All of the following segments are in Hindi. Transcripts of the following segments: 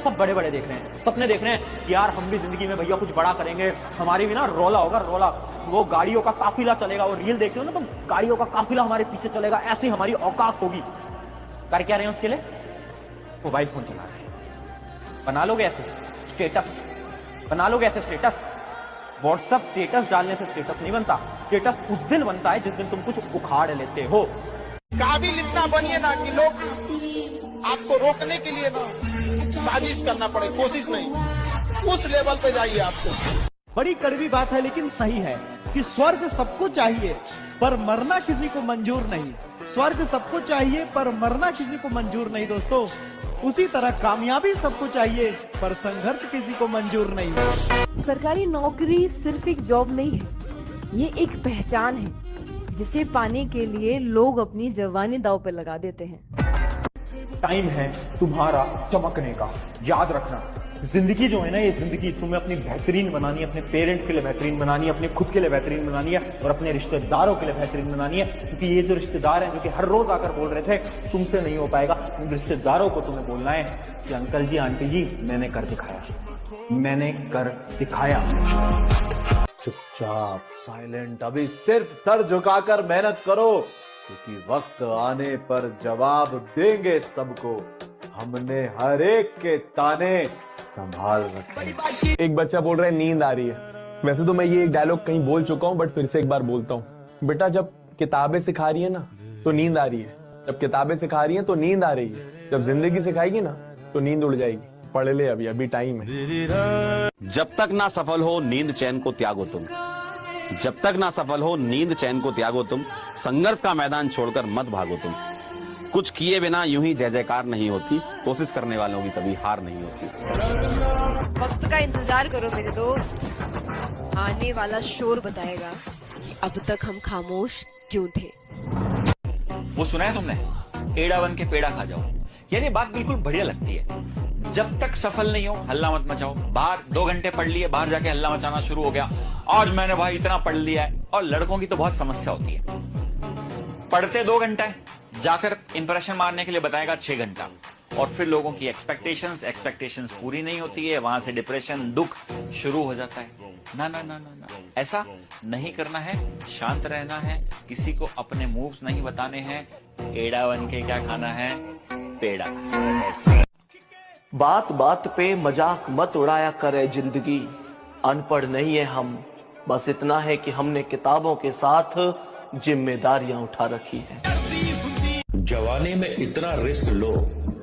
सब बड़े बड़े देख रहे हैं, सपने देख रहे हैं कि यार हम भी जिंदगी में भैया कुछ बड़ा करेंगे, हमारी भी ना रोला होगा, रोला, वो गाड़ियों का काफिला चलेगा। वो रील देखते हो ना, तो गाड़ियों का काफिला हमारे पीछे चलेगा, ऐसी हमारी औकात होगी। कर क्या रहे हैं उसके लिए? मोबाइल फोन चला रहे हैं। बना लोगे ऐसे स्टेटस, बना लोगे ऐसे स्टेटस। व्हाट्सएप स्टेटस डालने से स्टेटस नहीं बनता, स्टेटस उस दिन बनता है जिस दिन तुम कुछ उखाड़ लेते हो। काबिल इतना बनिए ना कि लोग आपको रोकने के लिए ना साजिश करना पड़े, कोशिश नहीं, उस लेवल पे जाइए आपको। बड़ी कड़वी बात है लेकिन सही है कि स्वर्ग सबको चाहिए पर मरना किसी को मंजूर नहीं। स्वर्ग सबको चाहिए पर मरना किसी को मंजूर नहीं दोस्तों। उसी तरह कामयाबी सबको चाहिए पर संघर्ष किसी को मंजूर नहीं। सरकारी नौकरी सिर्फ एक जॉब नहीं है, ये एक पहचान है जिसे पाने के लिए लोग अपनी जवानी दांव पे लगा देते हैं। टाइम है तुम्हारा चमकने का। याद रखना, जिंदगी जो है ना, ये जिंदगी तुम्हें अपनी बेहतरीन बनानी है, अपने पेरेंट के लिए बेहतरीन बनानी है, अपने खुद के लिए बेहतरीन बनानी है और अपने रिश्तेदारों के लिए बेहतरीन बनानी है। क्योंकि ये जो रिश्तेदार हैं जो कि हर रोज आकर बोल रहे थे तुमसे नहीं हो पाएगा, उन रिश्तेदारों को तुम्हें बोलना है कि अंकल जी आंटी जी मैंने कर दिखाया, मैंने कर दिखाया। चुपचाप साइलेंट, अभी सिर्फ सर झुकाकर मेहनत करो क्योंकि वक्त आने पर जवाब देंगे सबको। हमने हर एक के ताने संभाल रखे। एक बच्चा बोल रहा है नींद आ रही है। वैसे तो मैं ये एक डायलॉग कहीं बोल चुका हूं बट फिर से एक बार बोलता हूं। बेटा जब किताबें सिखा रही है ना तो नींद आ रही है, जब किताबें सिखा रही है तो नींद आ रही है, जब जिंदगी सिखाएगी ना तो नींद उड़ जाएगी। पढ़ ले, अभी अभी टाइम है। जब तक ना सफल हो नींद चैन को त्यागो तुम, जब तक ना सफल हो नींद चैन को त्यागो तुम, संघर्ष का मैदान छोड़कर मत भागो तुम। कुछ किए बिना यूं ही जय जयकार नहीं होती, कोशिश करने वालों की कभी हार नहीं होती। वक्त का इंतजार करो मेरे दोस्त, आने वाला शोर बताएगा कि अब तक हम खामोश क्यों थे। वो सुना है तुमने, एड़ा बन के पेड़ा खा जाओ। यार ये बात बिल्कुल बढ़िया लगती है। जब तक सफल नहीं हो हल्ला मत मचाओ। बाहर 2 घंटे पढ़ लिए, बाहर जाके हल्ला मचाना शुरू हो गया, आज मैंने भाई इतना पढ़ लिया है। और लड़कों की तो बहुत समस्या होती है, पढ़ते 2 घंटा है, जाकर इंप्रेशन मारने के लिए बताएगा 6 घंटा, और फिर लोगों की एक्सपेक्टेशंस पूरी नहीं होती है, वहां से डिप्रेशन, दुख शुरू हो जाता है। ना ना ना ना ना, ऐसा नहीं करना है, शांत रहना है, किसी को अपने मूव्स नहीं बताने हैं। एड़ा बन के क्या खाना है? पेड़ा। बात बात पे मजाक मत उड़ाया करे जिंदगी, अनपढ़ नहीं है हम, बस इतना है कि हमने किताबों के साथ जिम्मेदारियां उठा रखी हैं। जवानी में इतना रिस्क लो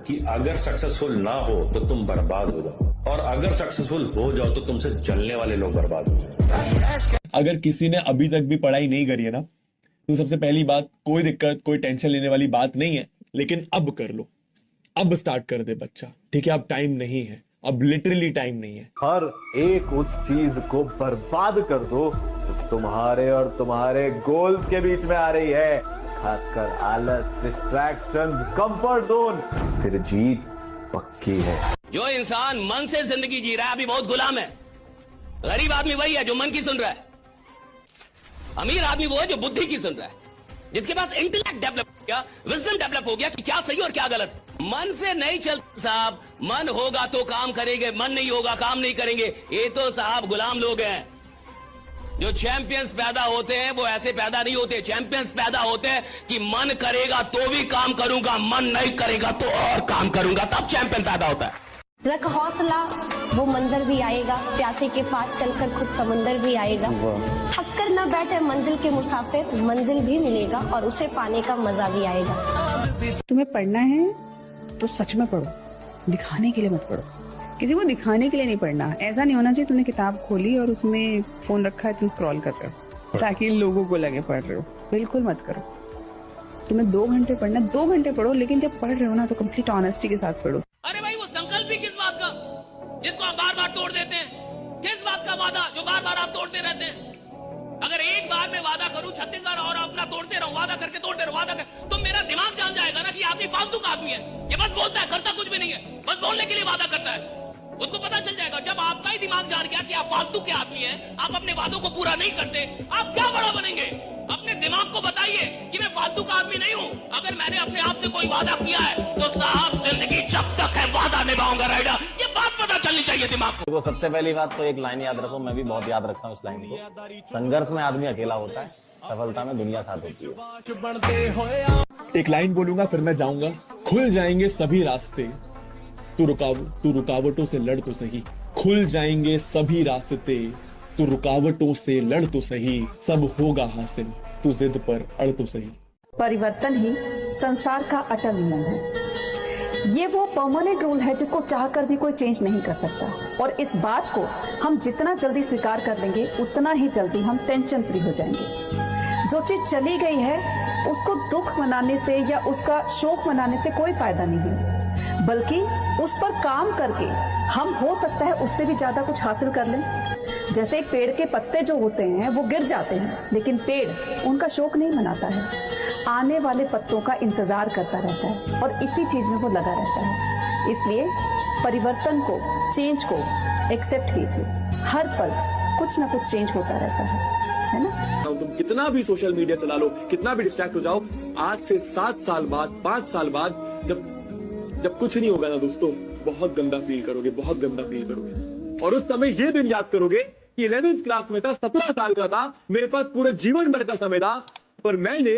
कि अगर सक्सेसफुल ना हो तो तुम बर्बाद हो जाओ, और अगर सक्सेसफुल हो जाओ तो तुमसे चलने वाले लोग बर्बाद हो जाओ। अगर किसी ने अभी तक भी पढ़ाई नहीं करी है ना तो सबसे पहली बात, कोई दिक्कत कोई टेंशन लेने वाली बात नहीं है, लेकिन अब कर लो, अब स्टार्ट कर दे बच्चा, ठीक है? अब टाइम नहीं है, अब लिटरली टाइम नहीं है। हर एक उस चीज को बर्बाद कर दो तो तुम्हारे और तुम्हारे गोल्स के बीच में आ रही है, खासकर आलस, डिस्ट्रैक्शन, कंफर्ट जोन, फिर जीत पक्की है। जो इंसान मन से जिंदगी जी रहा है अभी बहुत गुलाम है। गरीब आदमी वही है जो मन की सुन रहा है, अमीर आदमी वो है जो बुद्धि की सुन रहा है, जिसके पास इंटेलेक्ट डेवलप हो गया, विजडम डेवलप हो गया कि क्या सही और क्या गलत। मन से नहीं चलता साहब, मन होगा तो काम करेंगे, मन नहीं होगा काम नहीं करेंगे। ये तो साहब गुलाम लोग हैं। जो चैंपियंस पैदा होते हैं वो ऐसे पैदा नहीं होते, चैंपियंस पैदा होते हैं कि मन करेगा तो भी काम करूंगा, मन नहीं करेगा तो और काम करूंगा, तब चैंपियन पैदा होता है। रख हौसला, वो मंजर भी आएगा, प्यासे के पास चलकर खुद समंदर भी आएगा। थक कर न बैठे मंजिल के मुसाफिर, मंजिल भी मिलेगा और उसे पाने का मजा भी आएगा। तुम्हें पढ़ना है तो सच में पढ़ो, दिखाने के लिए मत पढ़ो। किसी को दिखाने के लिए नहीं पढ़ना। ऐसा नहीं होना चाहिए तुमने किताब खोली और उसमें फोन रखा है, तुम स्क्रॉल कर रहे हो ताकि लोगों को लगे पढ़ रहे हो। बिल्कुल मत करो। तुम्हें 2 घंटे पढ़ना, 2 घंटे पढ़ो, लेकिन जब पढ़ रहे हो ना तो कंप्लीट ऑनेस्टी के साथ पढ़ो। अरे भाई वो संकल्प भी किस बात का जिसको आप बार बार तोड़ देते हैं? किस बात का वादा जो बार बार आप तोड़ते रहते हैं? अगर एक बार मैं वादा करूं 36 बार और अपना तोड़ते रहूं, वादा करके तोड़ते रहूं, वादा कर, तो मेरा दिमाग जान जाएगा ना कि आदमी फालतू का आदमी है। ये बस बोलता है, करता कुछ भी नहीं है, बस बोलने के लिए वादा करता है। उसको पता चल जाएगा जब आपका ही दिमाग जान गया कि आप फालतू के आदमी हैं, आप अपने वादों को पूरा नहीं करते, आप क्या बड़ा बनेंगे? अपने दिमाग को बताइए कि मैं फालतू का आदमी नहीं हूं। अगर मैंने अपने आप से कोई वादा किया है तो साहब जिंदगी जब तक है वादा निभाऊंगा राइडर। ये डालनी चाहिए दिमाग को। देखो, सबसे पहली बात तो एक लाइन याद रखो, मैं भी बहुत याद रखता हूँ इस लाइन को, संघर्ष में आदमी अकेला होता है, सफलता में दुनिया साथ होती है। एक लाइन बोलूंगा फिर मैं जाऊंगा। खुल जाएंगे सभी रास्ते, तू रुकावटों से लड़ तो सही। खुल जाएंगे सभी रास्ते, तू रुकावटों से लड़ तो सही। सब होगा हासिल, तू जिद पर अड़ तो सही। परिवर्तन ही संसार का अटल नियम है। ये वो परमानेंट रूल है जिसको चाहकर भी कोई चेंज नहीं कर सकता। और इस बात को हम जितना जल्दी स्वीकार कर लेंगे उतना ही जल्दी हम टेंशन फ्री हो जाएंगे। जो चीज चली गई है उसको दुख मनाने से या उसका शोक मनाने से कोई फायदा नहीं है, बल्कि उस पर काम करके हम हो सकता है उससे भी ज्यादा कुछ हासिल कर लें। जैसे एक पेड़ के पत्ते जो होते हैं वो गिर जाते हैं, लेकिन पेड़ उनका शोक नहीं मनाता है, आने वाले पत्तों का इंतजार करता रहता है और इसी चीज में वो लगा रहता है। इसलिए परिवर्तन को, चेंज को एक्सेप्ट कीजिए। हर पल कुछ ना कुछ चेंज होता रहता है ना। तुम कितना भी सोशल मीडिया चला लो, कितना भी डिस्ट्रैक्ट हो जाओ, आज से 7 साल बाद, 5 साल बाद जब कुछ नहीं होगा ना दोस्तों, बहुत गंदा फील करोगे, बहुत गंदा फील करोगे। और उस समय ये दिन याद करोगे कि 11th क्लास में था, 17 साल का था, मेरे पास पूरे जीवन भर का समय था, पर मैंने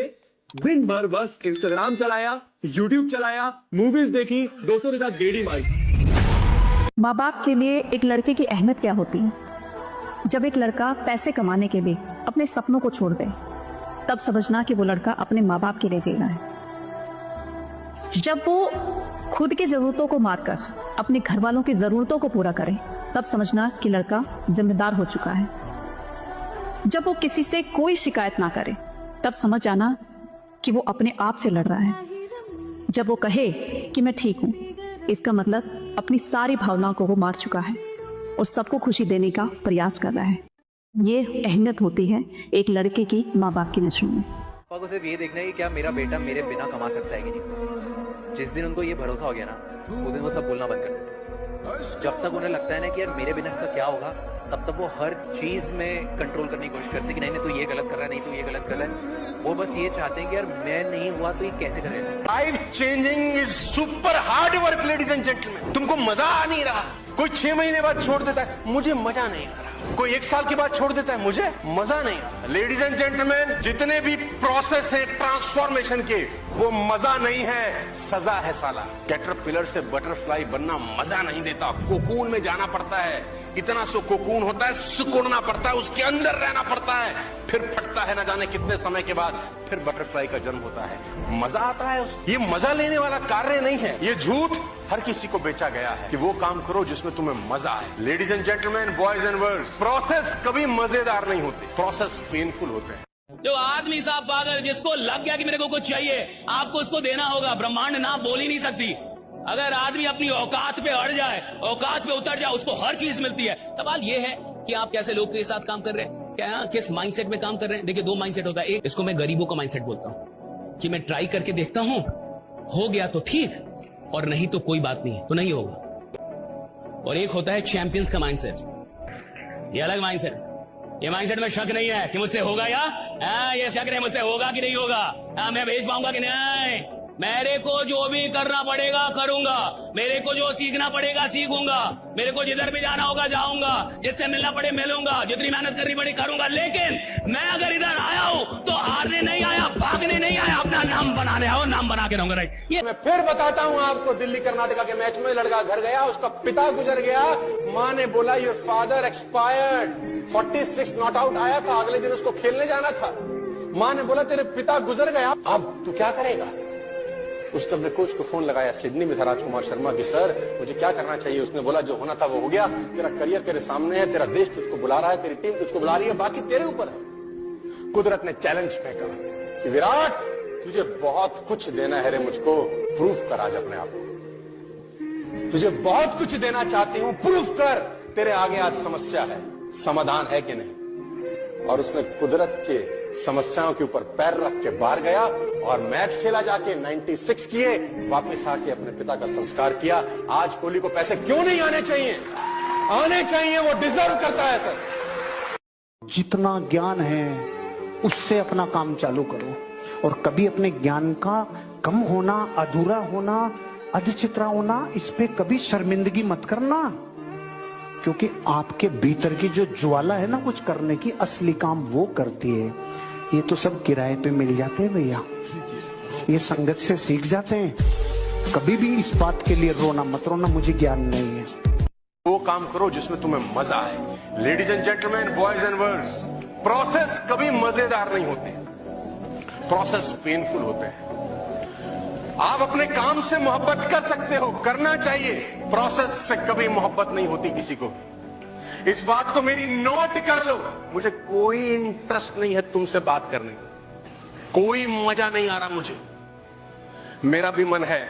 दिन भर बस इंस्टाग्राम चलाया, यूट्यूब चलाया, मूवीज देखी, दोस्तों के साथ गेड़ी मारी। माँ बाप के लिए एक लड़के की अहमियत क्या होती है? जब एक लड़का पैसे कमाने के लिए अपने सपनों को छोड़ दे, तब समझना कि वो लड़का अपने माँ बाप के लिए जी रहा है। जब वो खुद की जरूरतों को मारकर अपने घर वालों की जरूरतों को पूरा करे, तब समझना कि लड़का जिम्मेदार हो चुका है। जब वो किसी से कोई शिकायत ना करे, तब समझ जाना कि वो अपने आप से लड़ रहा है। जब वो कहे कि मैं ठीक हूं, इसका मतलब अपनी सारी भावनाओं को वो मार चुका है और सबको खुशी देने का प्रयास कर रहा है। ये अहमियत होती है एक लड़के की माँ बाप की नजरों में। पापा को सिर्फ ये देखना है कि क्या मेरा बेटा मेरे बिना कमा सकता है कि नहीं। जिस दिन उनको ये भरोसा हो गया ना, उस दिन वो सब बोलना बंद कर देते हैं। जब तक उन्हें लगता है ना कि यार मेरे बिना इसका क्या होगा, तब तक वो हर चीज में कंट्रोल करने की कोशिश करते हैं कि नहीं तू ये गलत कर रहा है, नहीं तू ये गलत कर रहा है। वो बस ये चाहते हैं कि यार मैं नहीं हुआ तो ये कैसे करेगा। Life changing is super hard work ladies and gentleman. तुमको मजा आ नहीं रहा, कोई 6 महीने बाद छोड़ देता है, मुझे मजा नहीं आ रहा। कोई 1 साल के बाद छोड़ देता है, मुझे मजा नहीं आ रहा। लेडीज एंड जेंटलमैन, जितने भी प्रोसेस है ट्रांसफॉर्मेशन के, वो मजा नहीं है, सजा है साला। कैटरपिलर से बटरफ्लाई बनना मजा नहीं देता, कोकून में जाना पड़ता है। इतना सो कोकून होता है, सिकुड़ना पड़ता है, उसके अंदर रहना पड़ता है, फिर फटता है ना जाने कितने समय के बाद, फिर बटरफ्लाई का जन्म होता है। मजा आता है। ये मजा लेने वाला कार्य नहीं है, ये झूठ हर किसी को बेचा गया है कि वो काम करो जिसमें तुम्हें मजा आए। Ladies and gentleman, boys and girls, process कभी मजेदार नहीं होते, प्रोसेस पेनफुल होते हैं। जो आदमी साहब पागल जिसको लग गया कि मेरे को कुछ चाहिए, आपको उसको देना होगा। ब्रह्मांड ना बोल ही नहीं सकती। अगर आदमी अपनी औकात पे अड़ जाए, औकात पे उतर जाए, उसको हर चीज मिलती है। सवाल ये है कि आप कैसे लोग के साथ काम कर रहे हैं, क्या किस माइंडसेट में काम कर रहे हैं। देखिए 2 माइंडसेट होता है। एक, इसको मैं गरीबों का माइंडसेट बोलता हूं कि मैं ट्राई करके देखता हूं, हो गया तो ठीक, और नहीं तो कोई बात नहीं है, तो नहीं होगा। और एक होता है चैंपियंस का माइंडसेट। ये अलग माइंडसेट। ये माइंडसेट में शक नहीं है कि मुझसे होगा या ये शक नहीं मुझसे होगा कि नहीं होगा, मैं भेज पाऊंगा कि नहीं। मेरे को जो भी करना पड़ेगा करूंगा, मेरे को जो सीखना पड़ेगा सीखूंगा, मेरे को जिधर भी जाना होगा जाऊंगा, जिससे मिलना पड़े मिलूंगा, जितनी मेहनत करनी पड़े करूंगा। लेकिन मैं अगर इधर आया हूं तो हारने नहीं आया, भागने नहीं आया, अपना नाम बनाने आओ, नाम बना के रहूंगा। राइट। मैं फिर बताता हूं आपको, दिल्ली कर्नाटका के मैच में लड़का घर गया, उसका पिता गुजर गया, मां ने बोला your father expired. 46 not out आया था, अगले दिन उसको खेलने जाना था। मां ने बोला तेरे पिता गुजर गया, अब तू क्या करेगा। उसने अपने कोच को फोन लगाया, सिडनी में था राजकुमार शर्मा की, सर मुझे क्या करना चाहिए। उसने बोला जो होना था वो हो गया, तेरा करियर तेरे सामने है, तेरा देश तुझको बुला रहा है, तेरी टीम तुझको बुला रही है, बाकी तेरे ऊपर है। कुदरत ने चैलेंज फेंका कि विराट तुझे बहुत कुछ देना है रे, मुझको प्रूफ कर आज अपने आप को। तुझे बहुत कुछ देना चाहती हूं, प्रूफ कर। तेरे आगे आज समस्या है, समाधान है कि नहीं। और उसने कुदरत के समस्याओं के ऊपर पैर रख के बाहर गया और मैच खेला, जाके 96 किए, वापस आके अपने पिता का संस्कार किया। आज कोहली को पैसे क्यों नहीं आने चाहिए, आने चाहिए, वो डिजर्व करता है सर। जितना ज्ञान है उससे अपना काम चालू करो, और कभी अपने ज्ञान का कम होना, अधूरा होना, अधचित्रा होना, इस पे कभी शर्मिंदगी मत करना। क्योंकि आपके भीतर की जो ज्वाला है ना कुछ करने की, असली काम वो करती है। ये तो सब किराए पे मिल जाते हैं भैया, ये संगत से सीख जाते हैं। कभी भी इस बात के लिए रोना मत, रोना मुझे ज्ञान नहीं है। वो काम करो जिसमें तुम्हें मजा आए। Ladies and gentleman, boys and girls, process कभी मजेदार नहीं होते, प्रोसेस पेनफुल होते हैं। आप अपने काम से मोहब्बत कर सकते हो, करना चाहिए, प्रोसेस से कभी मोहब्बत नहीं होती किसी को। इस बात को मेरी नोट कर लो। मुझे कोई इंटरेस्ट नहीं है तुमसे बात करने का, कोई मजा नहीं आ रहा मुझे। मेरा भी मन है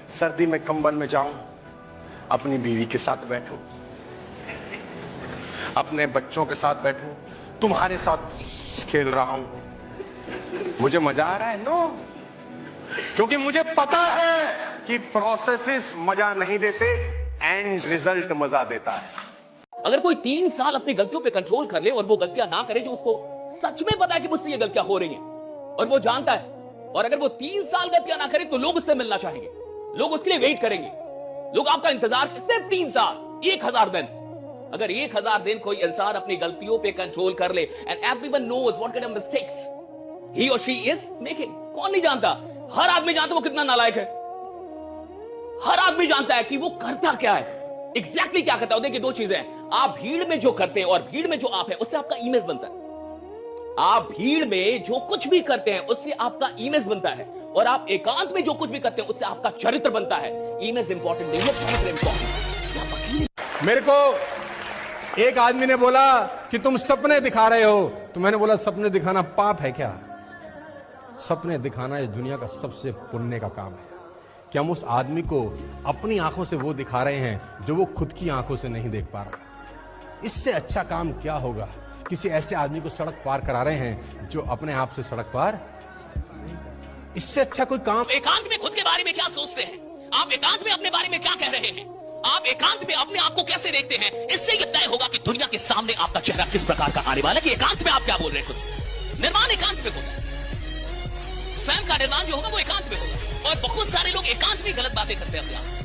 सर्दी में कंबल में जाऊं, अपनी बीवी के साथ बैठूं, अपने बच्चों के साथ बैठूं, तुम्हारे साथ खेल रहा हूं। मुझे मजा आ रहा है? नो, क्योंकि मुझे पता है कि प्रोसेसेस मजा नहीं देते, एंड रिजल्ट मजा देता है। अगर कोई 3 साल अपनी गलतियों पे कंट्रोल कर ले और वो गलतियां ना करे जो उसको सच में पता है कि मुझसे ये गलतियां हो रही हैं और वो जानता है, और अगर वो 3 साल गलतियां ना करे तो लोग उससे मिलना चाहेंगे, लोग उसके लिए वेट करेंगे, लोग आपका इंतजार करें। सिर्फ 3 साल, 1000 दिन। अगर 1000 दिन कोई इंसान अपनी गलतियों पे कंट्रोल कर ले, and everyone knows what kind of mistakes he और शी इज मेकिंग। कौन नहीं जानता? हर आदमी जानता वो कितना नालायक है, हर आदमी जानता है कि वो करता क्या है, एग्जैक्टली क्या करता है। देखिए, 2 चीजें हैं, आप भीड़ में जो करते हैं और भीड़ में जो आप है उससे आपका इमेज बनता है। आप भीड़ में जो कुछ भी करते हैं उससे आपका इमेज बनता है, और आप एकांत में जो कुछ भी करते हैं उससे आपका चरित्र बनता है। इमेज इंपॉर्टेंट नहीं है, चरित्र इंपॉर्टेंट। मेरे को एक आदमी ने बोला कि तुम सपने दिखा रहे हो, तो मैंने बोला सपने दिखाना पाप है क्या? सपने दिखाना इस दुनिया का सबसे पुण्य का काम है। कि हम उस आदमी को अपनी आंखों से वो दिखा रहे हैं जो वो खुद की आंखों से नहीं देख पा रहा। इससे अच्छा काम क्या होगा? किसी ऐसे आदमी को सड़क पार करा रहे हैं जो अपने आप से सड़क पार, इससे अच्छा कोई काम। एकांत में खुद के बारे में क्या सोचते हैं, आप एकांत में अपने बारे में क्या कह रहे हैं, आप एकांत में अपने आप को कैसे देखते हैं, इससे यह तय होगा कि दुनिया के सामने आपका चेहरा किस प्रकार का आने वाला है। कि एकांत में आप क्या बोल रहे हैं खुद से। निर्माण एकांत में होगा, स्वयं का निर्माण जो होगा वो एकांत में होगा, और बहुत सारे लोग एकांत में गलत बातें करते हैं अपने आप से।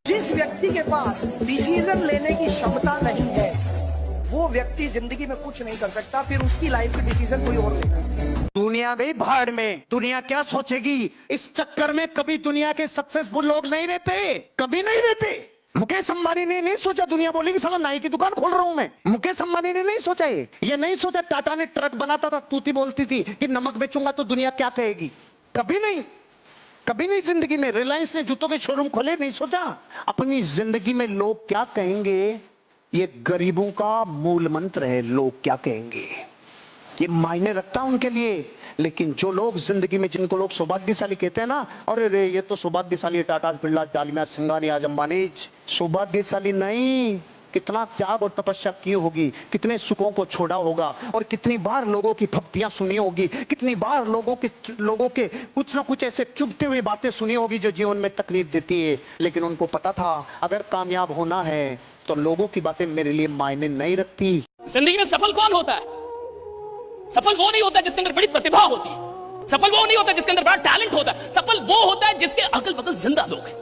जिस व्यक्ति के पास डिसीजन लेने की क्षमता नहीं है, वो व्यक्ति जिंदगी में कुछ नहीं कर सकता, फिर उसकी लाइफ के डिसीजन कोई और लेगा। दुनिया गई भाड़ में, दुनिया क्या सोचेगी इस चक्कर में। कभी दुनिया के सक्सेसफुल लोग नहीं रहते, कभी नहीं रहते। मुकेश अंबानी ने नहीं सोचा दुनिया बोलेगी साला नाई की दुकान खोल रहा हूं मैं। मुकेश अंबानी ने नहीं सोचा ये नहीं सोचा टाटा ने ट्रक बनाता था, तूती बोलती थी कि नमक बेचूंगा तो दुनिया क्या कहेगी। कभी नहीं, कभी नहीं जिंदगी में। रिलायंस ने जूतों के शोरूम खोले, नहीं सोचा अपनी जिंदगी में लोग क्या कहेंगे। ये गरीबों का मूल मंत्र है, लोग क्या कहेंगे, ये मायने रखता है उनके लिए। लेकिन जो लोग जिंदगी में, जिनको लोग सौभाग्यशाली कहते हैं ना, अरे रे ये तो सौभाग्यशाली टाटा बिरला डालमिया सिंघानी आज अंबानी, सौभाग्यशाली नहीं। कितना त्याग और तपस्या की होगी, कितने सुखों को छोड़ा होगा, और कितनी बार लोगों की भक्तियां सुनी होगी, कितनी बार लोगों के कुछ ना कुछ ऐसे चुभते हुए बातें सुनी होगी जो जीवन में तकलीफ देती है। लेकिन उनको पता था अगर कामयाब होना है तो लोगों की बातें मेरे लिए मायने नहीं रखती। जिंदगी में सफल कौन होता है? सफल वो नहीं होता जिसके अंदर बड़ी प्रतिभा होती है, सफल वो नहीं होता जिसके अंदर बड़ा टैलेंट होता है, सफल वो होता है जिसके अगल बगल जिंदा लोग हैं।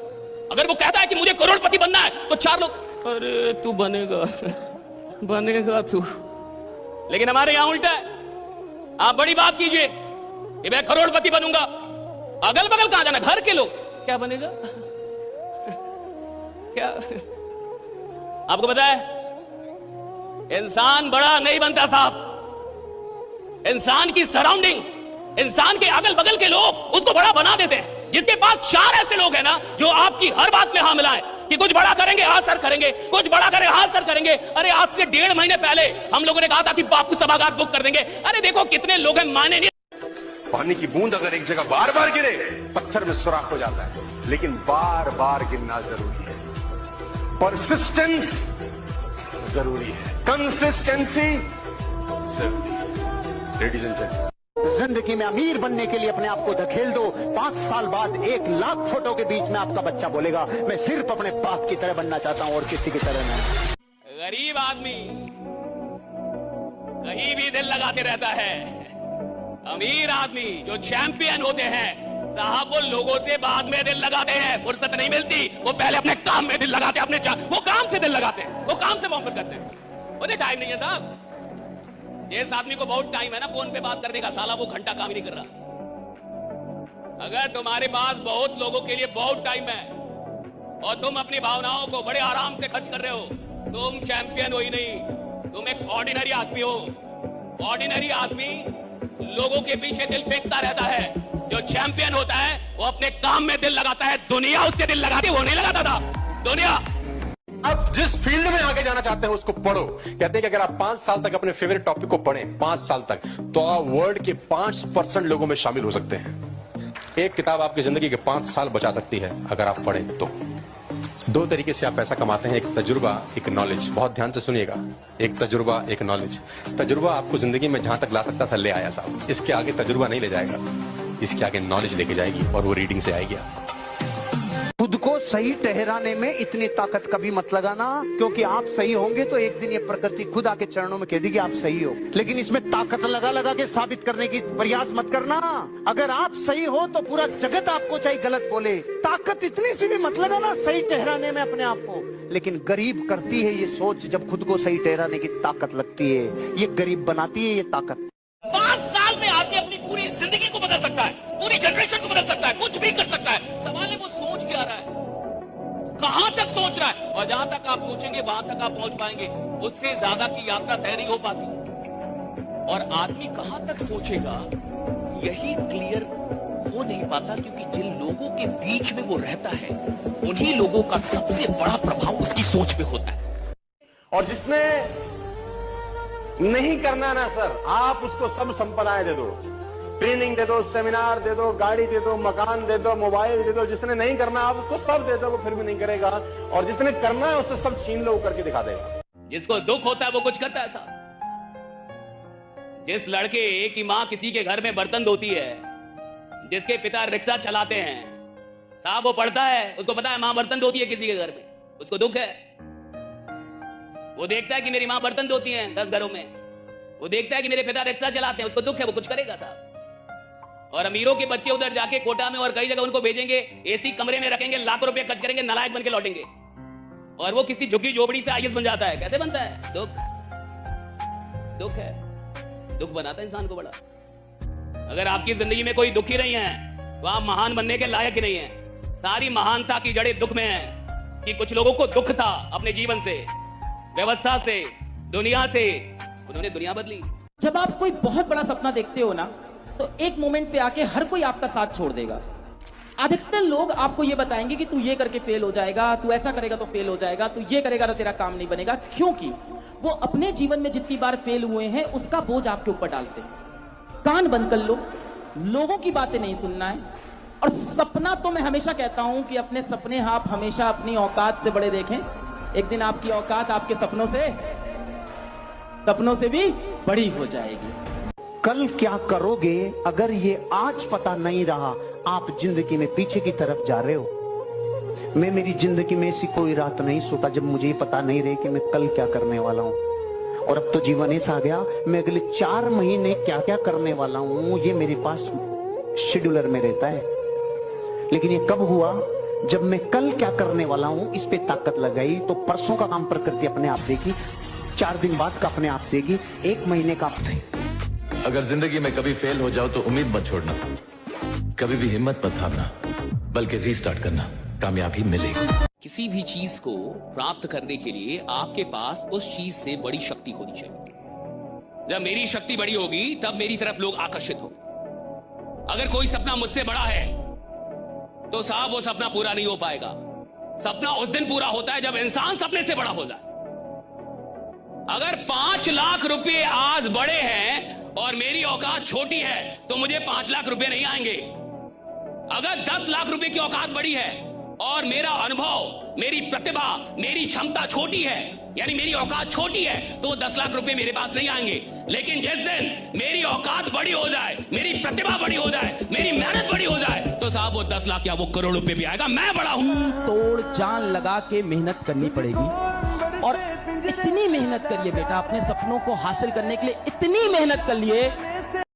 अगर वो कहता है कि मुझे करोड़पति बनना है तो 4 लोग, अरे तू बनेगा बनेगा तू। लेकिन हमारे यहां उल्टा है, आप बड़ी बात कीजिए कि मैं करोड़पति बनूंगा, अगल बगल कहां जाना, घर के लोग क्या बनेगा क्या। आपको पता है इंसान बड़ा नहीं बनता साहब, इंसान की सराउंडिंग, इंसान के अगल बगल के लोग उसको बड़ा बना देते हैं। जिसके पास 4 ऐसे लोग हैं ना जो आपकी हर बात में हाँ मिलाएं कि कुछ बड़ा करेंगे हाँ सर करेंगे, कुछ बड़ा करेंगे हाँ सर करेंगे। अरे आज से 1.5 महीने पहले हम लोगों ने कहा था कि बापू सभागार बुक कर देंगे। अरे देखो कितने लोग हैं, माने नहीं। पानी की बूंद अगर एक जगह बार बार गिरे पत्थर में सुराख हो जाता है, लेकिन बार बार गिरना जरूरी है। परसिस्टेंस जरूरी है, कंसिस्टेंसी जरूरी है। लेडीज एंड जेंटलमैन, जिंदगी में अमीर बनने के लिए अपने आप को धकेल दो। 5 साल बाद 1 लाख फोटो के बीच में आपका बच्चा बोलेगा मैं सिर्फ अपने बाप की तरह बनना चाहता हूं और किसी की तरह नहीं। गरीब आदमी कहीं भी दिल लगाते रहता है, अमीर आदमी जो चैंपियन होते हैं साहब वो लोगों से बाद में दिल लगाते हैं, फुर्सत नहीं मिलती, वो पहले अपने काम में दिल लगाते हैं, वो काम से दिल लगाते हैं, वो काम आराम से मोहब्बत करते हैं। उन्हें टाइम नहीं है साहब। जिस आदमी को बहुत टाइम है ना फोन पे बात करने का, साला वो घंटा काम ही नहीं कर रहा। अगर तुम्हारे पास बहुत लोगों के लिए बहुत टाइम है और तुम अपनी भावनाओं को बड़े आराम से खर्च कर रहे हो, तुम चैंपियन हो ही नहीं, तुम एक ऑर्डिनरी आदमी हो। ऑर्डिनरी आदमी लोगों के पीछे दिल फेंकता रहता है, जो चैंपियन होता है वो अपने काम में दिल लगाता है। दुनिया उससे दिल लगाती, वो नहीं लगाता था दुनिया। आप जिस फील्ड में आगे जाना चाहते हैं उसको पढ़ो। कहते हैं कि अगर आप 5 साल तक अपने फेवरेट टॉपिक को पढ़ें, 5 साल तक, तो आप वर्ल्ड के 5% लोगों में शामिल हो सकते हैं। एक किताब आपकी जिंदगी के 5 साल बचा सकती है अगर आप पढ़ें तो। 2 तरीके से आप पैसा कमाते हैं, एक तजुर्बा, एक नॉलेज। बहुत ध्यान से सुनिएगा, एक तजुर्बा, एक नॉलेज। तजुर्बा आपको जिंदगी में जहां तक ला सकता था ले आया साहब, इसके आगे तजुर्बा नहीं ले जाएगा, इसके आगे नॉलेज लेके जाएगी और वो रीडिंग से आएगी आपको। खुद को सही ठहराने में इतनी ताकत कभी मत लगाना, क्योंकि आप सही होंगे तो एक दिन ये प्रकृति खुद आके चरणों में कह देगी आप सही हो। लेकिन इसमें ताकत लगा लगा के साबित करने की प्रयास मत करना। अगर आप सही हो तो पूरा जगत आपको चाहे गलत बोले, ताकत इतनी सी भी मत लगाना सही ठहराने में अपने आप को। लेकिन गरीब करती है ये सोच, जब खुद को सही ठहराने की ताकत लगती है, ये गरीब बनाती है ये ताकत। 5 साल में आदमी अपनी पूरी जिंदगी को बदल सकता है, पूरी जनरेशन को बदल सकता है, कुछ भी कर सकता है। सवाल है वो सोच क्या रहा है, कहां तक सोच रहा है, और जहां तक आप सोचेंगे वहां तक आप पहुंच पाएंगे। उससे ज्यादा की यात्रा तय नहीं हो पाती। और आदमी कहां तक सोचेगा यही क्लियर हो नहीं पाता, क्योंकि जिन लोगों के बीच में वो रहता है उन्हीं लोगों का सबसे बड़ा प्रभाव उसकी सोच पे होता है। और जिसने नहीं करना ना सर, आप उसको सब संपदाएं दे दो, ट्रेनिंग दे दो, सेमिनार दे दो, गाड़ी दे दो, मकान दे दो, मोबाइल दे दो। जिसने नहीं करना आप उसको सब दे दो, वो फिर भी नहीं करेगा। और जिसने करना है उससे सब छीन लो, वो करके दिखा देगा। जिसको दुख होता है वो कुछ करता है साहब। जिस लड़के की मां किसी के घर में बर्तन धोती है, जिसके पिता रिक्शा चलाते हैं साहब, वो पढ़ता है, उसको पता है मां बर्तन धोती है किसी के घर में, उसको दुख है। वो देखता है कि मेरी मां बर्तन धोती है 10 घरों में, वो देखता है कि मेरे पिता रिक्शा चलाते हैं, उसको दुख है, वो कुछ करेगा साहब। और अमीरों के बच्चे उधर जाके कोटा में और कई जगह उनको भेजेंगे, एसी कमरे में रखेंगे, लाखों रुपए खर्च करेंगे, नालायक बन के लौटेंगे। और वो किसी झुग्गी झोपड़ी से आईएएस बन जाता है। कैसे बनता है? दुख है, दुख बनाता है इंसान को बड़ा। अगर आपकी जिंदगी में कोई दुखी नहीं है तो आप महान बनने के लायक ही नहीं है। सारी महानता की जड़ें दुख में है कि कुछ लोगों को दुख था अपने जीवन से, व्यवस्था से, दुनिया से, उन्होंने दुनिया बदली। जब आप कोई बहुत बड़ा सपना देखते हो ना, तो एक मोमेंट पे आके हर कोई आपका साथ छोड़ देगा। अधिकतर लोग आपको ये बताएंगे कि तू ये करके फेल हो जाएगा, तू ऐसा करेगा तो फेल हो जाएगा, तू ये करेगा तो तेरा काम नहीं बनेगा, क्योंकि वो अपने जीवन में जितनी बार फेल हुए हैं उसका बोझ आपके ऊपर डालते हैं। कान बंद कर लो, लोगों की बातें नहीं सुनना है। और सपना तो मैं हमेशा कहता हूं कि अपने सपने आप हमेशा अपनी औकात से बड़े देखें। एक दिन आपकी औकात आपके सपनों से भी बड़ी हो जाएगी। कल क्या करोगे अगर ये आज पता नहीं रहा, आप जिंदगी में पीछे की तरफ जा रहे हो। मैं मेरी जिंदगी में ऐसी कोई रात नहीं सोता जब मुझे पता नहीं रहे कि मैं कल क्या करने वाला हूं। और अब तो जीवन ऐसा आ गया, मैं अगले 4 महीने क्या क्या करने वाला हूं ये मेरे पास शेड्यूलर में रहता है। लेकिन ये कब हुआ? जब मैं कल क्या करने वाला हूं इस पे ताकत लगाई, तो परसों का काम प्रकृति अपने आप देगी, 4 दिन बाद का अपने आप देगी, 1 महीने का अपने। अगर जिंदगी में कभी फेल हो जाओ तो उम्मीद मत छोड़ना, कभी भी हिम्मत मत हारना, बल्कि रीस्टार्ट करना, कामयाबी मिलेगी। किसी भी चीज को प्राप्त करने के लिए आपके पास उस चीज से बड़ी शक्ति होनी चाहिए। जब मेरी शक्ति बड़ी होगी तब मेरी तरफ लोग आकर्षित हो। अगर कोई सपना मुझसे बड़ा है तो साहब वो सपना पूरा नहीं हो पाएगा। सपना उस दिन पूरा होता है जब इंसान सपने से बड़ा हो जाए। अगर 5 लाख रुपए आज बड़े हैं और मेरी औकात छोटी है तो मुझे 5 लाख रुपए नहीं आएंगे। अगर 10 लाख रुपए की औकात बड़ी है और मेरा अनुभव, मेरी प्रतिभा, मेरी क्षमता छोटी है, यानी मेरी औकात छोटी है, तो 10 लाख रुपए मेरे पास नहीं आएंगे। लेकिन जिस दिन मेरी औकात बड़ी हो जाए, मेरी प्रतिभा बड़ी हो जाए, मेरी मेहनत बड़ी हो जाए, तो साहब वो 10 लाख या वो करोड़ रुपए भी आएगा। मैं बड़ा हूं। तोड़ जान लगा के मेहनत करनी पड़ेगी। और इतनी मेहनत करिए बेटा, अपने सपनों को हासिल करने के लिए इतनी मेहनत कर लिए